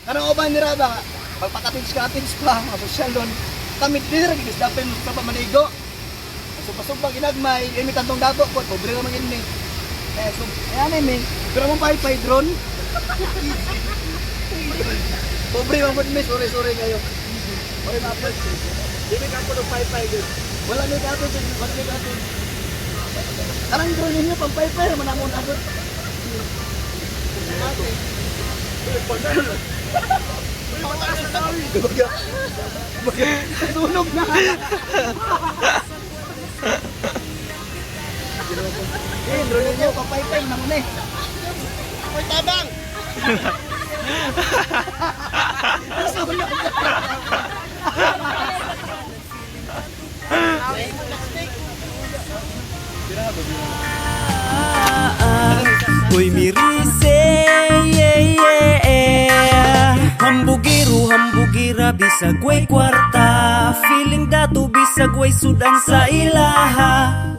Karang uban ni Raba, pagpakatins-katins pa, masosyal doon. Kami dito rin, gisdapin sa pamanigo. Supasubag inagmay, imitan tong dato po, pobre naman yun eh. So, ayan eh, pero mong pay drone. Pobre naman po, sorry kayo. Sorry na po. Hindi ka po ng pay doon. Wala may dato dyan, wala may dato. Karang drone ninyo, pang pay naman ang muna doon. Sunog na. Drone niyo papaypay na muna eh. Ako'y tabang. Sunog na. Uy mirise, yeah. Hambugira bisag way kwarta. Feeling dato bisag way sudan sa ilaha.